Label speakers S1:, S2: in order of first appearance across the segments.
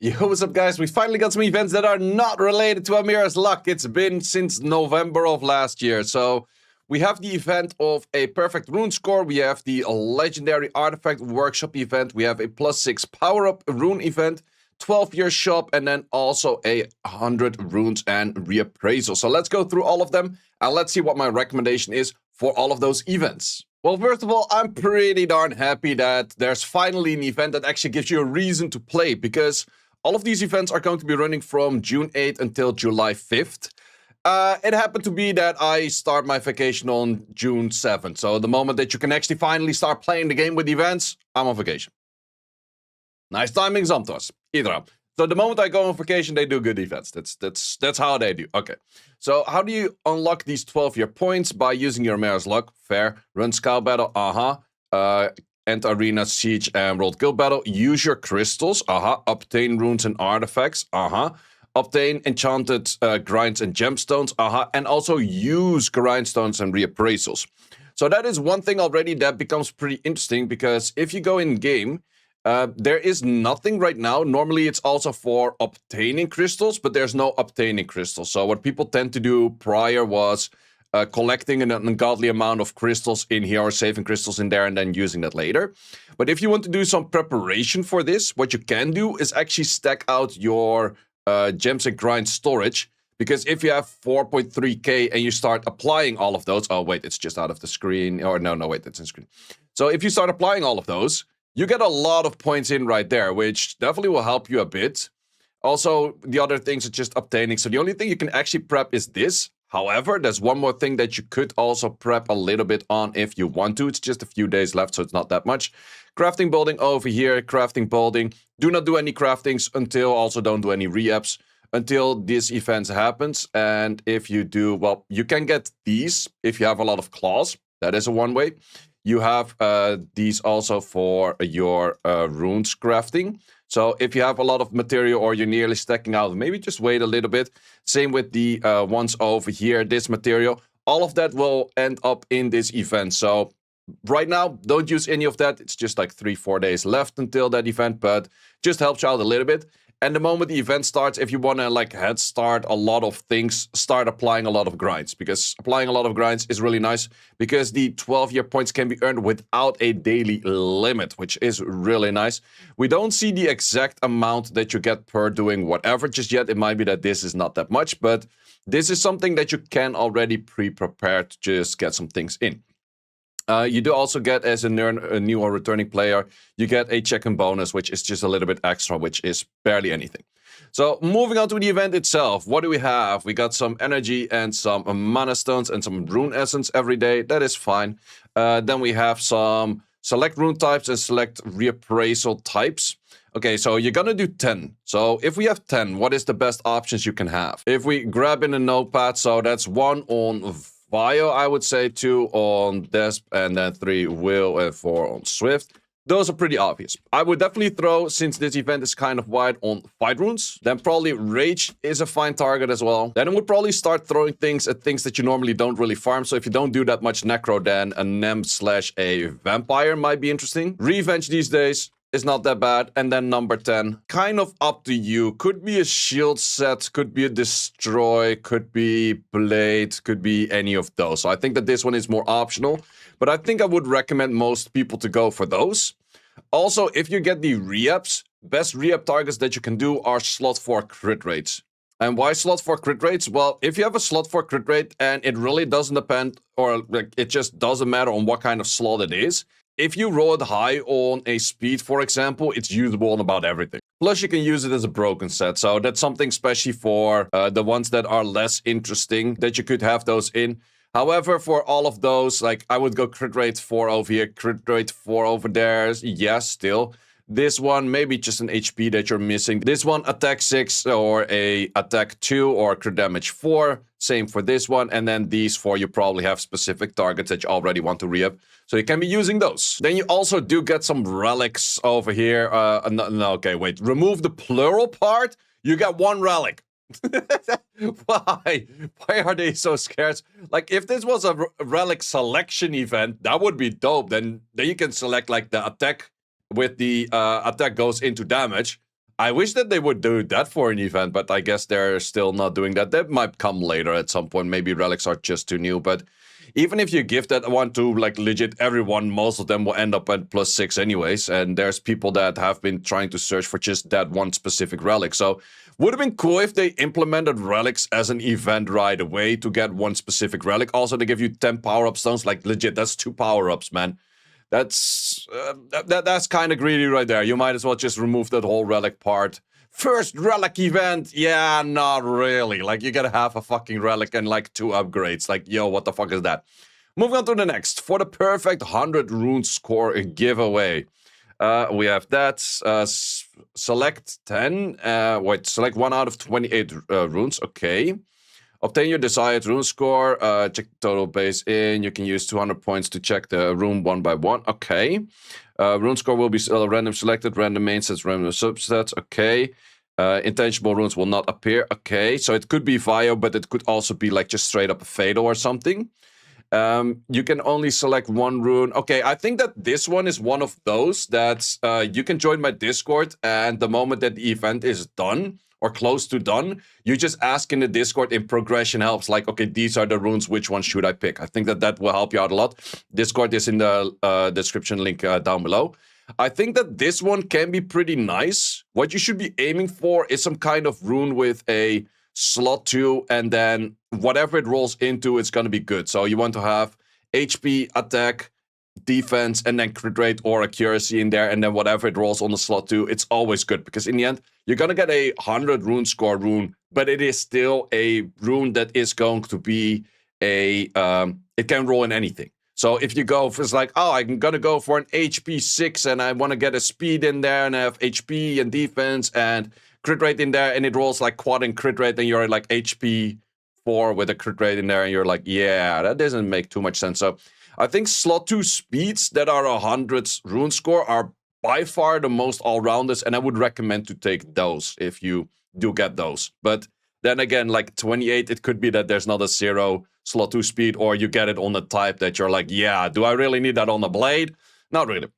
S1: Yo, what's up guys? We finally got some events that are not related to Ameria's luck. It's been since November of last year. So we have the event of a perfect rune score. We have the legendary artifact workshop event. We have a +6 power-up rune event, 12-year shop, and then also a 100 runes and reappraisal. So let's go through all of them and let's see what my recommendation is for all of those events. Well, first of all, I'm pretty darn happy that there's finally an event that actually gives you a reason to play, because all of these events are going to be running from June 8th until July 5th. It happened to be that I start my vacation on June 7th. So the moment that you can actually finally start playing the game with events, I'm on vacation. Nice timing, Zantos. Either up. So the moment I go on vacation, they do good events. That's how they do. Okay. So how do you unlock these 12-year points? By using your Ameria's luck. Fair. Run Scout Battle. End Arena, Siege, and World Guild Battle. Use your crystals. Obtain runes and artifacts. Obtain enchanted grinds and gemstones. And also use grindstones and reappraisals. So that is one thing already that becomes pretty interesting, because if you go in game, there is nothing right now. Normally it's also for obtaining crystals, but there's no obtaining crystals. So what people tend to do prior was collecting an ungodly amount of crystals in here, or saving crystals in there and then using that later. But if you want to do some preparation for this, what you can do is actually stack out your gems and grind storage. Because if you have 4.3k and you start applying all of those... Oh, wait, it's just out of the screen. Or no, wait, it's in screen. So if you start applying all of those, you get a lot of points in right there, which definitely will help you a bit. Also, the other things are just obtaining. So the only thing you can actually prep is this. However, there's one more thing that you could also prep a little bit on if you want to. It's just a few days left, so it's not that much. Crafting building over here, crafting building. Do not do any craftings until, also don't do any re-ups until this event happens. And if you do, well, you can get these if you have a lot of claws. That is a one way. You have these also for your runes crafting. So if you have a lot of material or you're nearly stacking out, maybe just wait a little bit. Same with the ones over here, this material. All of that will end up in this event. So right now, don't use any of that. It's just like 3-4 days left until that event, but just helps you out a little bit. And the moment the event starts, if you want to like head start a lot of things, start applying a lot of grinds. Because applying a lot of grinds is really nice, because the 12-year points can be earned without a daily limit, which is really nice. We don't see the exact amount that you get per doing whatever just yet. It might be that this is not that much, but this is something that you can already pre-prepare to just get some things in. You do also get, as a new or returning player, you get a check-in bonus, which is just a little bit extra, which is barely anything. So moving on to the event itself, what do we have? We got some energy and some mana stones and some rune essence every day. That is fine. Then we have some select rune types and select reappraisal types. Okay, so you're gonna do 10. So if we have 10, what is the best options you can have? If we grab in a notepad, so that's 1 on Bio, I would say, 2 on Desp, and then 3 Will, and 4 on Swift. Those are pretty obvious. I would definitely throw, since this event is kind of wide, on Fight Runes. Then probably Rage is a fine target as well. Then I would probably start throwing things at things that you normally don't really farm. So if you don't do that much Necro, then a Nem / a Vampire might be interesting. Revenge these days is not that bad. And then number 10, kind of up to you. Could be a shield set, could be a destroy, could be blade, could be any of those. So I think that this one is more optional, but I think I would recommend most people to go for those. Also, if you get the re-ups, best re-up targets that you can do are slot 4 crit rates. And why slot 4 crit rates? Well, if you have a slot 4 crit rate and it really doesn't depend, or like, it just doesn't matter on what kind of slot it is. If you roll it high on a speed, for example, it's usable on about everything. Plus, you can use it as a broken set. So that's something especially for the ones that are less interesting, that you could have those in. However, for all of those, like I would go crit rate 4 over here, crit rate 4 over there. Yes, still. This one, maybe just an HP that you're missing. This one, attack 6 or a attack 2 or crit damage 4. Same for this one. And then these 4, you probably have specific targets that you already want to re-up. So you can be using those. Then you also do get some relics over here. No, okay, wait. Remove the plural part. You get 1 relic. Why? Why are they so scarce? Like, if this was a relic selection event, that would be dope. Then you can select like the attack with the attack goes into damage. I wish that they would do that for an event, but I guess they're still not doing that. That might come later at some point. Maybe relics are just too new, but even if you give that one to like legit everyone, most of them will end up at +6 anyways. And there's people that have been trying to search for just that one specific relic. So would have been cool if they implemented relics as an event right away to get one specific relic. Also, they give you 10 power-up stones. Like legit, that's 2 power-ups, man. That's kind of greedy right there. You might as well just remove that whole relic part. First relic event, yeah, not really. Like, you gotta have a fucking relic and like 2 upgrades. Like, yo, what the fuck is that? Moving on to the next. For the perfect 100 rune score giveaway. We have that. Select 10. Select 1 out of 28 runes. Okay. Obtain your desired rune score. Check the total base in. You can use 200 points to check the rune one by one. Okay. Rune score will be random selected. Random main sets, random subsets. Okay. Intangible runes will not appear. Okay. So it could be Vio, but it could also be like just straight up a Fatal or something. You can only select 1 rune. Okay, I think that this one is one of those that you can join my Discord, and the moment that the event is done, or close to done, you just ask in the Discord in progression helps, like, okay, these are the runes, which one should I pick? I think that that will help you out a lot. Discord is in the description link down below. I think that this one can be pretty nice. What you should be aiming for is some kind of rune with a slot 2, and then whatever it rolls into, it's going to be good. So you want to have HP, attack, defense, and then crit rate or accuracy in there, and then whatever it rolls on the slot 2, it's always good, because in the end, you're going to get a 100 rune score rune, but it is still a rune that is going to be a, it can roll in anything. So if you go, if it's like, oh, I'm going to go for an HP 6, and I want to get a speed in there, and have HP and defense, and crit rate in there, and it rolls like quad and crit rate, and you're at like HP 4 with a crit rate in there, and you're like, yeah, that doesn't make too much sense. So I think slot 2 speeds that are 100 rune score are by far the most all-rounders, and I would recommend to take those if you do get those. But then again, like 28, it could be that there's not a 0 slot 2 speed, or you get it on the type that you're like, yeah, do I really need that on the blade? Not really.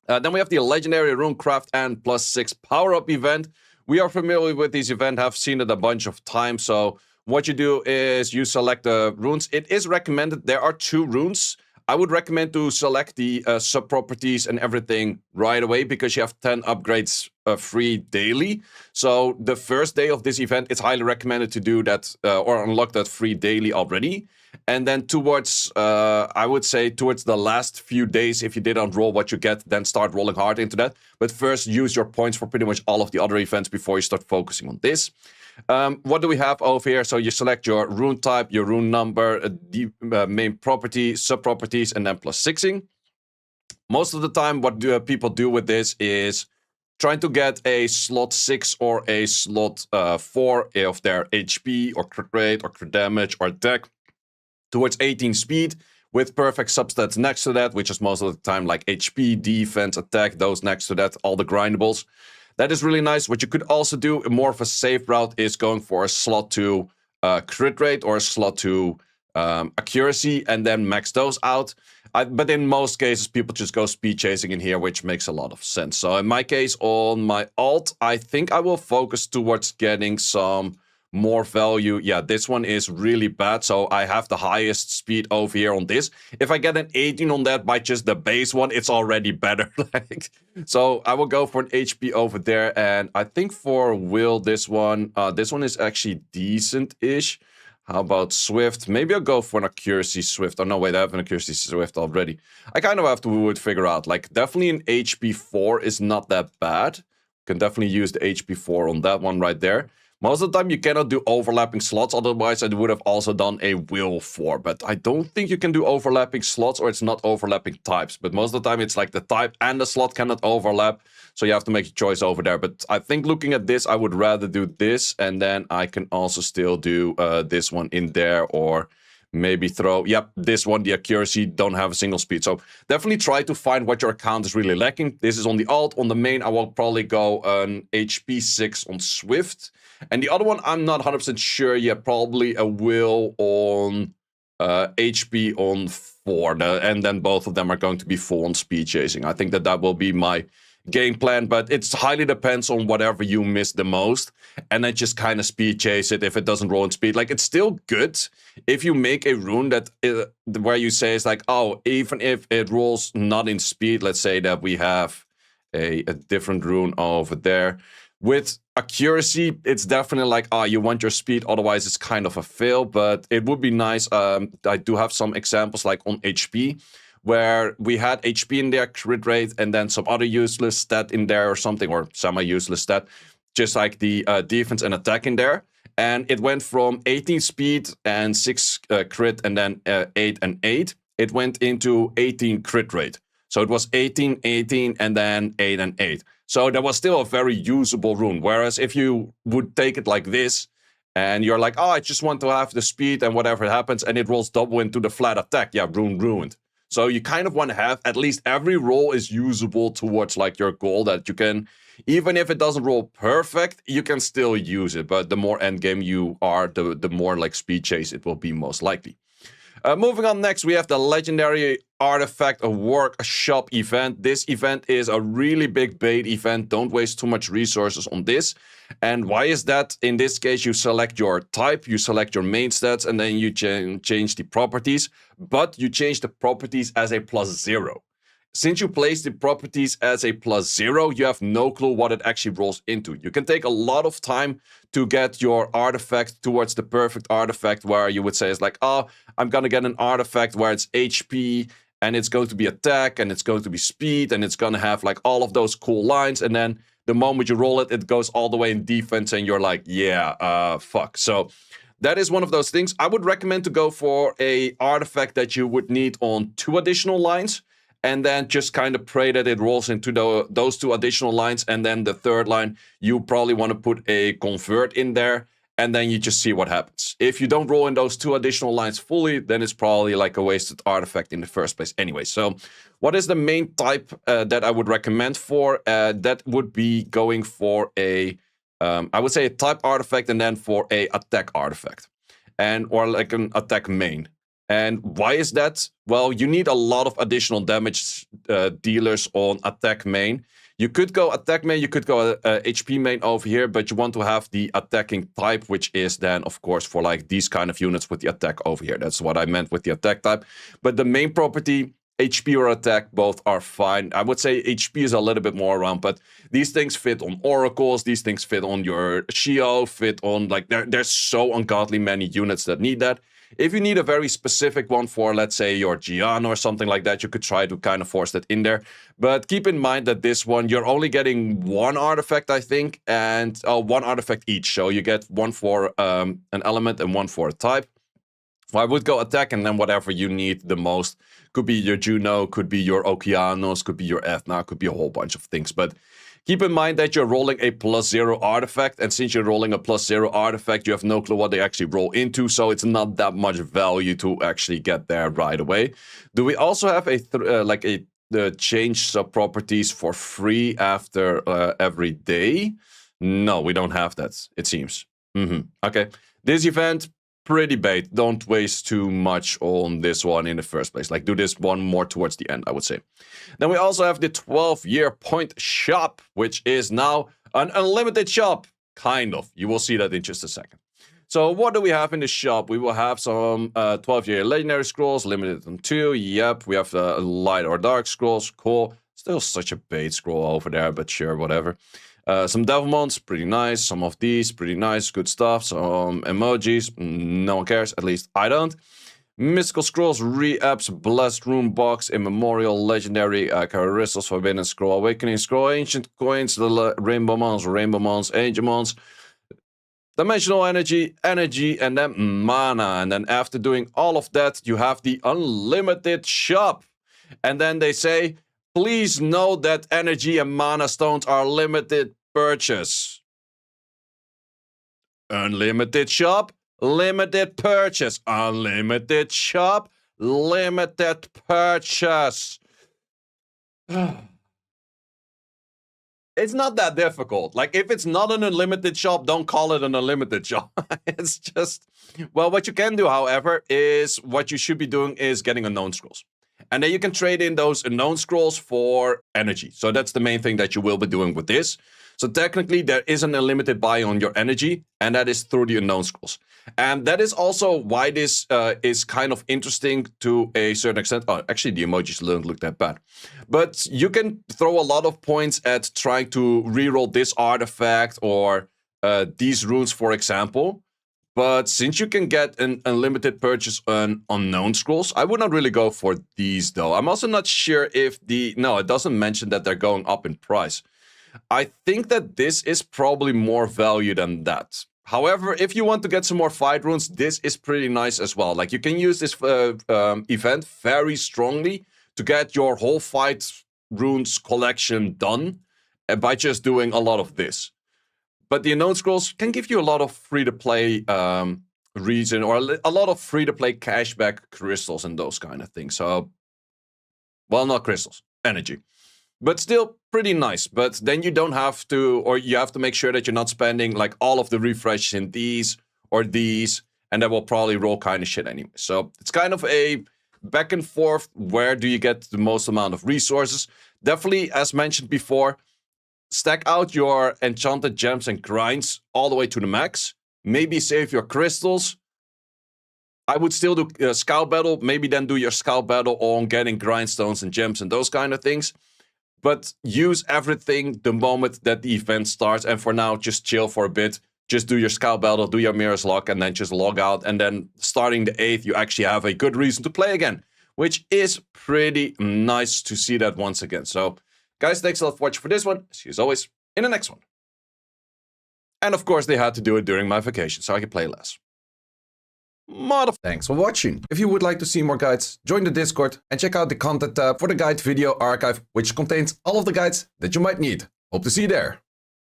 S1: Then we have the legendary runecraft and +6 power-up event. We are familiar with this event, have seen it a bunch of times. So what you do is you select the runes. It is recommended. There are 2 runes. I would recommend to select the sub-properties and everything right away, because you have 10 upgrades free daily. So the first day of this event, it's highly recommended to do that or unlock that free daily already. And then towards, I would say towards the last few days, if you didn't roll what you get, then start rolling hard into that. But first, use your points for pretty much all of the other events before you start focusing on this. What do we have over here? So you select your rune type, your rune number, the main property, sub-properties, and then +6ing. Most of the time, what do people do with this is trying to get a slot 6 or a slot 4 of their HP or crit rate or crit damage or attack towards 18 speed with perfect substats next to that, which is most of the time like HP, defense, attack, those next to that, all the grindables. That is really nice. What you could also do, more of a safe route, is going for a slot 2 crit rate or a slot 2 accuracy, and then max those out. But in most cases, people just go speed chasing in here, which makes a lot of sense. So in my case, on my alt, I think I will focus towards getting some more value. Yeah, this one is really bad, so I have the highest speed over here on this. If I get an 18 on that by just the base one, it's already better. So I will go for an HP over there, and I think for Will, this one is actually decent-ish. How about Swift? Maybe I'll go for an accuracy Swift. Oh, no, wait, I have an accuracy Swift already. I kind of have to figure out, like, definitely an HP 4 is not that bad. Can definitely use the HP 4 on that one right there. Most of the time, you cannot do overlapping slots. Otherwise, I would have also done a Will 4. But I don't think you can do overlapping slots, or it's not overlapping types. But most of the time, it's like the type and the slot cannot overlap. So you have to make a choice over there. But I think looking at this, I would rather do this. And then I can also still do this one in there, or maybe throw, yep, this one, the accuracy, don't have a single speed. So definitely try to find what your account is really lacking. This is on the alt. On the main, I will probably go an HP 6 on Swift. And the other one, I'm not 100% sure yet. Probably a Will on HP on 4. And then both of them are going to be full on speed chasing. I think that will be my game plan, but it highly depends on whatever you miss the most, and then just kind of speed chase it if it doesn't roll in speed. Like, it's still good if you make a rune that where you say it's like, oh, even if it rolls not in speed, let's say that we have a different rune over there. With accuracy, it's definitely like, oh, you want your speed, otherwise it's kind of a fail, but it would be nice. I do have some examples like on HP, where we had HP in there, crit rate, and then some other useless stat in there or something, or semi-useless stat, just like the defense and attack in there. And it went from 18 speed and 6 crit, and then 8 and 8. It went into 18 crit rate. So it was 18, 18, and then 8 and 8. So that was still a very usable rune. Whereas if you would take it like this, and you're like, oh, I just want to have the speed and whatever happens, and it rolls double into the flat attack, yeah, rune ruined. So you kind of want to have at least every roll is usable towards like your goal, that you can, even if it doesn't roll perfect, you can still use it. But the more endgame you are, the more like speed chase it will be most likely. Moving on next, we have the legendary artifact workshop event. This event is a really big bait event. Don't waste too much resources on this. And why is that? In this case, you select your type, you select your main stats, and then you change the properties. But you change the properties as a +0. Since you place the properties as a +0, you have no clue what it actually rolls into. You can take a lot of time to get your artifact towards the perfect artifact, where you would say it's like, oh, I'm going to get an artifact where it's HP, and it's going to be attack, and it's going to be speed, and it's going to have like all of those cool lines. And then the moment you roll it, it goes all the way in defense, and you're like, yeah, fuck. So that is one of those things. I would recommend to go for a artifact that you would need on 2 additional lines, and then just kind of pray that it rolls into those 2 additional lines. And then the third line, you probably want to put a convert in there, and then you just see what happens. If you don't roll in those 2 additional lines fully, then it's probably like a wasted artifact in the first place anyway. So what is the main type that I would recommend for? That would be going for a, I would say a type artifact, and then for a attack artifact, or like an attack main. And why is that? Well, you need a lot of additional damage dealers on attack main. You could go attack main, you could go HP main over here, but you want to have the attacking type, which is then, of course, for like these kind of units with the attack over here. That's what I meant with the attack type. But the main property, HP or attack, both are fine. I would say HP is a little bit more around, but these things fit on oracles, these things fit on your Shio, fit on, like, there's so ungodly many units that need that. If you need a very specific one for, let's say, your Gianna or something like that, you could try to kind of force that in there. But keep in mind that this one, you're only getting 1 artifact, I think, and 1 artifact each. So you get 1 for an element and 1 for a type. Well, I would go attack, and then whatever you need the most. Could be your Juno, could be your Okeanos, could be your Ethna, could be a whole bunch of things. But keep in mind that you're rolling a +0 artifact, and since you're rolling a +0 artifact, you have no clue what they actually roll into, so it's not that much value to actually get there right away. Do we also have the change sub-properties for free after every day? No, we don't have that, it seems. Okay, this event, pretty bait. Don't waste too much on this one in the first place. Like, do this one more towards the end, I would say. Then we also have the 12-year point shop, which is now an unlimited shop. Kind of. You will see that in just a second. So what do we have in the shop? We will have some 12-year legendary scrolls, limited on 2. Yep, we have the light or dark scrolls. Cool. Still such a bait scroll over there, but sure, whatever. Some Devilmons, pretty nice. Some of these, pretty nice, good stuff. Some emojis, no one cares, at least I don't. Mystical Scrolls, Re-Ups, Blessed Rune Box, Immemorial, Legendary, Crystals, Forbidden Scroll, Awakening Scroll, Ancient Coins, the Rainbow Mons, Angel Mons, Dimensional Energy, and then Mana. And then after doing all of that, you have the Unlimited Shop. And then they say, please note that energy and mana stones are limited purchase. Unlimited shop, limited purchase. Unlimited shop, limited purchase. It's not that difficult. Like, if it's not an unlimited shop, don't call it an unlimited shop. It's just, well, what you can do, however, is what you should be doing is getting unknown scrolls. And then you can trade in those unknown scrolls for energy. So that's the main thing that you will be doing with this. So technically, there is an unlimited buy on your energy, and that is through the unknown scrolls. And that is also why this is kind of interesting to a certain extent. Oh, actually, the emojis don't look that bad. But you can throw a lot of points at trying to reroll this artifact or these runes, for example. But since you can get an unlimited purchase on unknown scrolls, I would not really go for these, though. I'm also not sure if no, it doesn't mention that they're going up in price. I think that this is probably more value than that. However, if you want to get some more fight runes, this is pretty nice as well. Like, you can use this event very strongly to get your whole fight runes collection done by just doing a lot of this. But the unknown scrolls can give you a lot of free-to-play reason, or a lot of free-to-play cashback crystals and those kind of things. So, well, not crystals, energy. But still pretty nice. But then you don't have to, or you have to make sure that you're not spending like all of the refreshes in these or these, and that will probably roll kind of shit anyway. So it's kind of a back and forth. Where do you get the most amount of resources? Definitely, as mentioned before, stack out your enchanted gems and grinds all the way to the max. Maybe save your crystals. I would still do scout battle. Maybe then do your scout battle on getting grindstones and gems and those kind of things. But use everything the moment that the event starts. And for now, just chill for a bit. Just do your scout battle, do your Ameria's Lock, and then just log out. And then starting the 8th, you actually have a good reason to play again. Which is pretty nice to see that once again. So, guys, thanks a lot for watching for this one. See you as always in the next one. And of course, they had to do it during my vacation, so I could play less. Thanks for watching. If you would like to see more guides, join the Discord and check out the content tab for the guide video archive, which contains all of the guides that you might need. Hope to see you there.